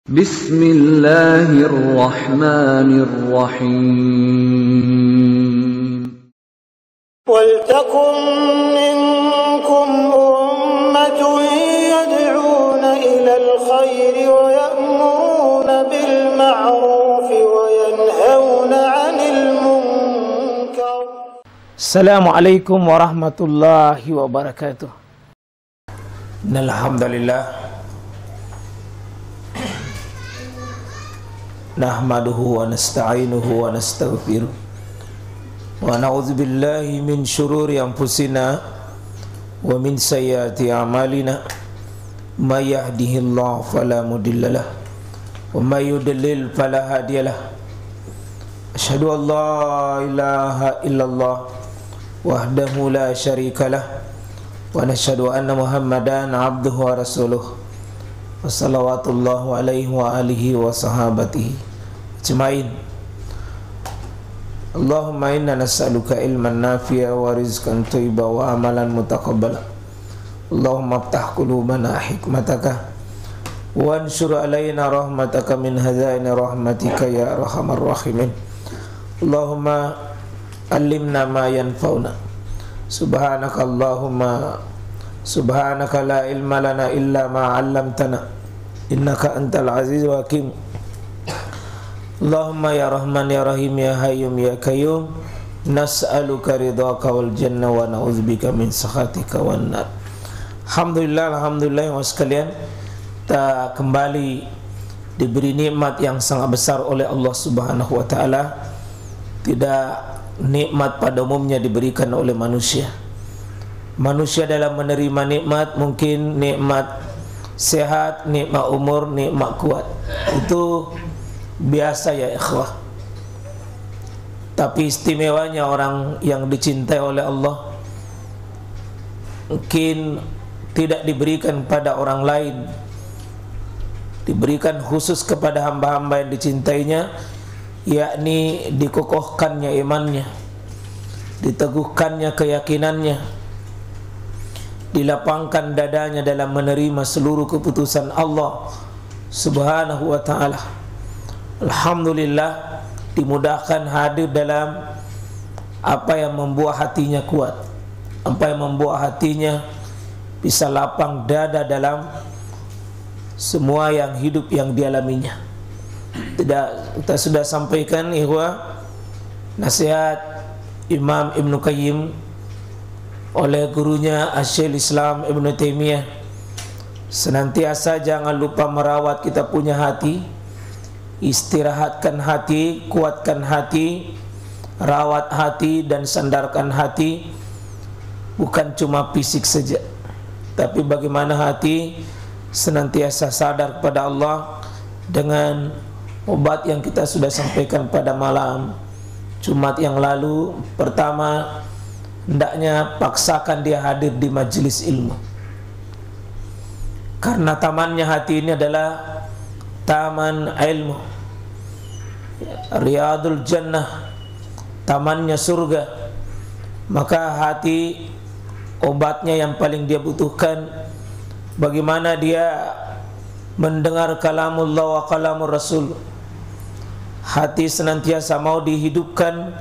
Bismillahirrahmanirrahim. Waltakum minkum ummatun yad'una ilal khairi wa ya'muruna bil ma'rufi wa yanhauna 'anil munkar. Assalamualaikum warahmatullahi wabarakatuh. Alhamdulillah nahmaduhu wa nasta'inuhu wa nastaghfiruh wa na'udzu billahi min syururi anfusina wa min sayyiati a'malina may yahdihillahu fala mudhillalah wa may yudlil fala hadiyalah. Asyhadu an la ilaha illallah wahdahu la syarikalah wa nashhadu anna Muhammadan abduhu wa rasuluh wa salawatullahu alaihi wa alihi wa sahabatihi ajmain. Allahumma inna nas'aluka ilman nafi'a wa rizqan thayyiba wa amalan mutaqabbala. Allahumma aftah qulubana hikmataka wa anshur alaina rahmataka min hadzaini rahmatika ya arhamar rahimin. Allahumma allimna ma yanfa'una. Subhanaka Allahumma subhanaka la ilma lana illa ma 'allamtana innaka antal azizul hakim. Allahumma ya Rahman ya Rahim ya Hayyum ya Qayyum nas'aluka ridhaka wal jannah wa na'udzubika min sakhatika wan nar. Alhamdulillah sekalian, kita kembali diberi nikmat yang sangat besar oleh Allah Subhanahu wa taala. Tidak nikmat pada umumnya diberikan oleh manusia. Manusia dalam menerima nikmat mungkin nikmat sehat, nikmat umur, nikmat kuat. Itu biasa ya ikhwah. Tapi istimewanya orang yang dicintai oleh Allah mungkin tidak diberikan pada orang lain, diberikan khusus kepada hamba-hamba yang dicintainya, yakni dikokohkannya imannya, diteguhkannya keyakinannya, dilapangkan dadanya dalam menerima seluruh keputusan Allah Subhanahu wa ta'ala. Alhamdulillah, dimudahkan hadir dalam apa yang membuat hatinya kuat, apa yang membuat hatinya bisa lapang dada dalam semua yang hidup yang dialaminya. Kita sudah sampaikan ikhwah nasihat Imam Ibnu Qayyim oleh gurunya Asy-Syaikh Islam Ibnu Taimiyah, senantiasa jangan lupa merawat kita punya hati, istirahatkan hati, kuatkan hati, rawat hati dan sandarkan hati. Bukan cuma fisik saja, tapi bagaimana hati senantiasa sadar kepada Allah dengan obat yang kita sudah sampaikan pada malam Jumat yang lalu. Pertama, hendaknya paksakan dia hadir di majelis ilmu, karena tamannya hati ini adalah taman ilmu, Riyadul Jannah, tamannya surga. Maka hati obatnya yang paling dia butuhkan bagaimana dia mendengar kalamullah wa kalamur Rasul. Hati senantiasa mau dihidupkan,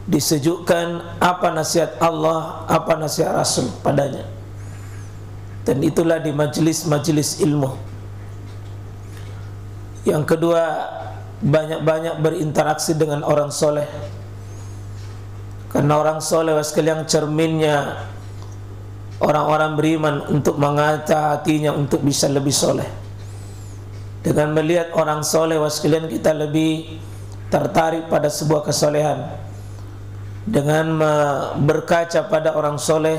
disejukkan apa nasihat Allah, apa nasihat Rasul padanya. Dan itulah di majelis-majelis ilmu. Yang kedua, banyak-banyak berinteraksi dengan orang soleh. Karena orang soleh sekalian cerminnya orang-orang beriman untuk mengaca hatinya untuk bisa lebih soleh. Dengan melihat orang soleh sekalian kita lebih tertarik pada sebuah kesolehan. Dengan berkaca pada orang soleh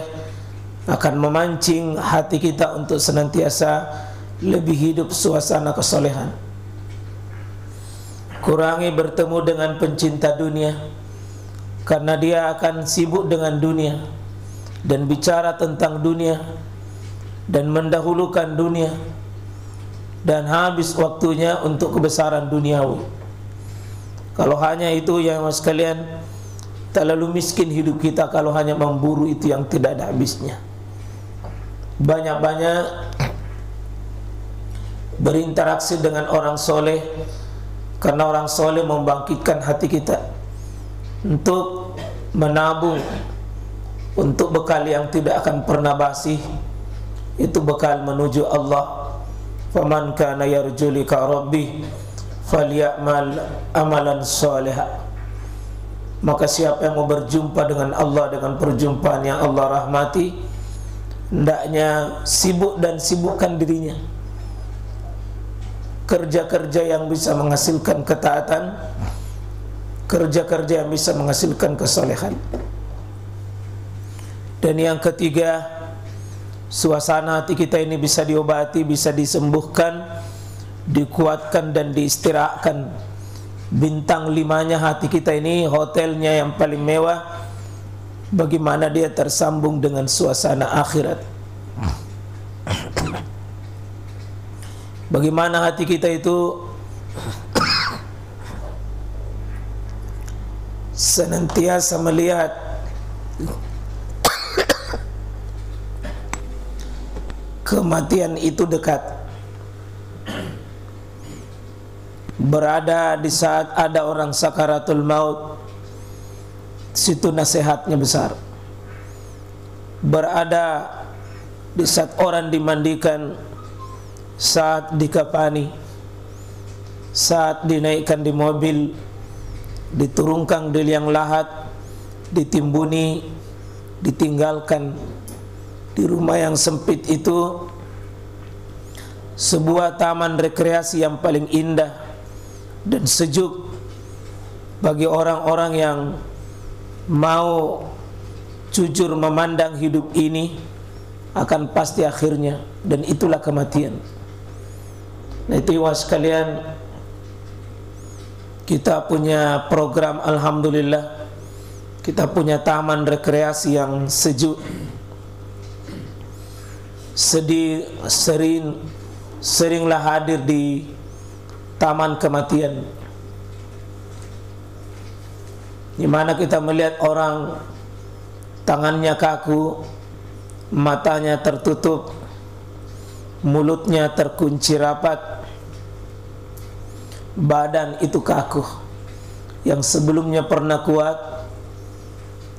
akan memancing hati kita untuk senantiasa lebih hidup suasana kesolehan. Kurangi bertemu dengan pencinta dunia, karena dia akan sibuk dengan dunia dan bicara tentang dunia dan mendahulukan dunia, dan habis waktunya untuk kebesaran duniawi. Kalau hanya itu yang sekalian, terlalu miskin hidup kita kalau hanya memburu itu yang tidak ada habisnya. Banyak-banyak berinteraksi dengan orang soleh, karena orang soleh membangkitkan hati kita untuk menabung untuk bekal yang tidak akan pernah basi, itu bekal menuju Allah. Faman kana yarju lika rabbih falyamal amalan salihah. Maka siapa yang mau berjumpa dengan Allah dengan perjumpaan yang Allah rahmati, hendaknya sibuk dan sibukkan dirinya kerja-kerja yang bisa menghasilkan ketaatan, kerja-kerja yang bisa menghasilkan kesolehan. Dan yang ketiga, suasana hati kita ini bisa diobati, bisa disembuhkan, dikuatkan dan diistirahatkan. Bintang 5-nya hati kita ini, hotelnya yang paling mewah, bagaimana dia tersambung dengan suasana akhirat. Bagaimana hati kita itu senantiasa melihat kematian itu dekat, berada di saat ada orang sakaratul maut, situ nasihatnya besar. Berada di saat orang dimandikan, saat dikafani, saat dinaikkan di mobil, diturunkan di liang lahat, ditimbuni, ditinggalkan di rumah yang sempit itu, sebuah taman rekreasi yang paling indah dan sejuk bagi orang-orang yang mau jujur memandang hidup ini akan pasti akhirnya, dan itulah kematian. Nah, itu ikhwas sekalian, kita punya program, alhamdulillah, kita punya taman rekreasi yang sejuk. Seringlah hadir di taman kematian, di mana kita melihat orang tangannya kaku, matanya tertutup, mulutnya terkunci rapat, badan itu kaku, yang sebelumnya pernah kuat,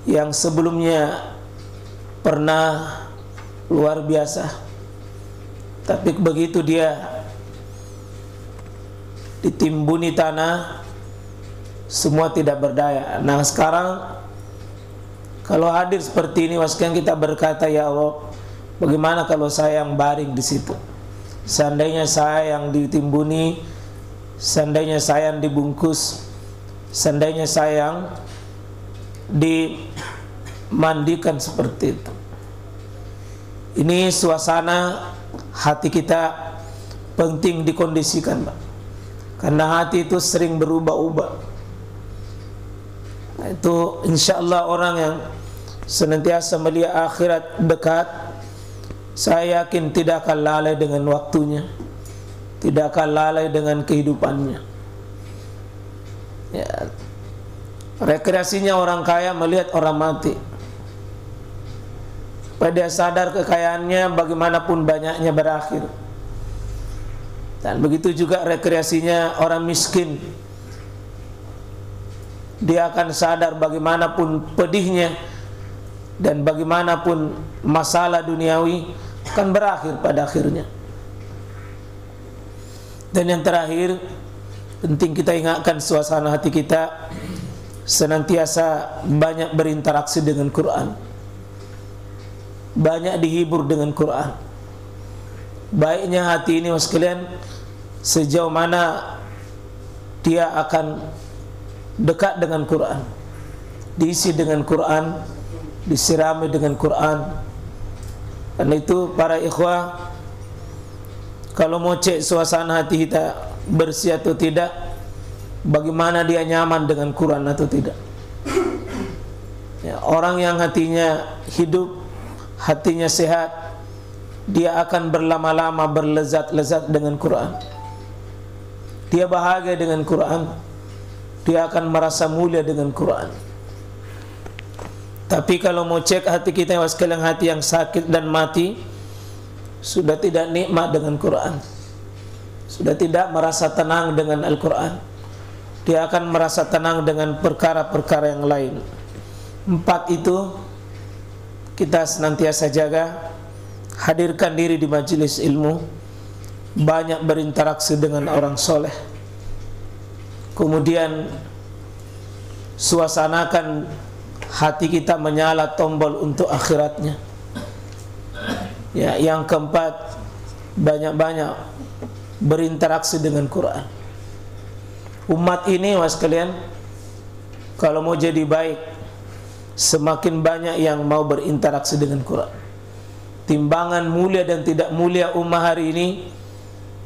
yang sebelumnya pernah luar biasa, tapi begitu dia ditimbuni tanah, semua tidak berdaya. Nah, sekarang kalau hadir seperti ini, waskang kita berkata, ya Allah, bagaimana kalau saya yang baring di situ? Seandainya saya yang ditimbuni, seandainya saya yang dibungkus, seandainya saya yang dimandikan seperti itu. Ini suasana hati kita penting dikondisikan, Pak. Karena hati itu sering berubah-ubah. Nah, itu insya Allah orang yang senantiasa melihat akhirat dekat, saya yakin tidak akan lalai dengan waktunya, tidak akan lalai dengan kehidupannya. Ya, rekreasinya orang kaya melihat orang mati, supaya dia sadar kekayaannya bagaimanapun banyaknya berakhir. Dan begitu juga rekreasinya orang miskin, dia akan sadar bagaimanapun pedihnya dan bagaimanapun masalah duniawi akan berakhir pada akhirnya. Dan yang terakhir, penting kita ingatkan suasana hati kita senantiasa banyak berinteraksi dengan Quran, banyak dihibur dengan Quran. Baiknya hati ini, mas sekalian, sejauh mana dia akan dekat dengan Quran, diisi dengan Quran, disirami dengan Quran. Dan itu para ikhwah, kalau mau cek suasana hati kita bersih atau tidak, bagaimana dia nyaman dengan Quran atau tidak. Ya, orang yang hatinya hidup, hatinya sehat, dia akan berlama-lama berlezat-lezat dengan Quran. Dia bahagia dengan Quran, dia akan merasa mulia dengan Quran. Tapi kalau mau cek hati kita, sekalian hati yang sakit dan mati, sudah tidak nikmat dengan Quran. sudah tidak merasa tenang dengan Al-Quran. Dia akan merasa tenang dengan perkara-perkara yang lain. 4 itu kita senantiasa jaga. Hadirkan diri di majelis ilmu, banyak berinteraksi dengan orang soleh, kemudian suasanakan hati kita menyala tombol untuk akhiratnya. Ya, yang keempat, banyak-banyak berinteraksi dengan Quran. Umat ini, mas kalian, kalau mau jadi baik, semakin banyak yang mau berinteraksi dengan Quran. Timbangan mulia dan tidak mulia umat hari ini,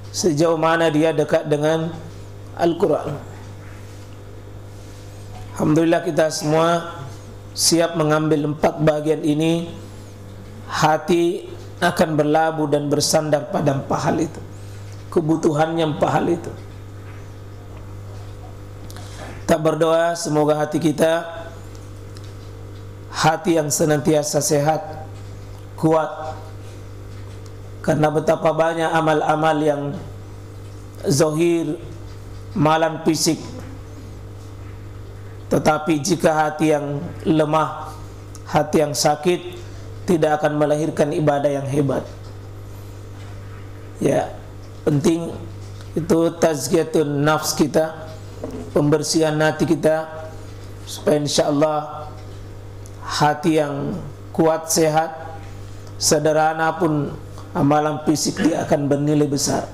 sejauh mana dia dekat dengan Al-Quran. Alhamdulillah kita semua siap mengambil 4 bagian ini. Hati akan berlabuh dan bersandar pada 4 hal itu. Kebutuhannya 4 hal itu. Kita berdoa semoga hati kita hati yang senantiasa sehat, kuat. Karena betapa banyak amal-amal yang zahir, amalan fisik, tetapi jika hati yang lemah, hati yang sakit, tidak akan melahirkan ibadah yang hebat. Ya, penting itu tazkiyatun nafs kita, pembersihan hati kita, supaya insyaAllah hati yang kuat, sehat, sederhana pun amalan fisik dia akan bernilai besar.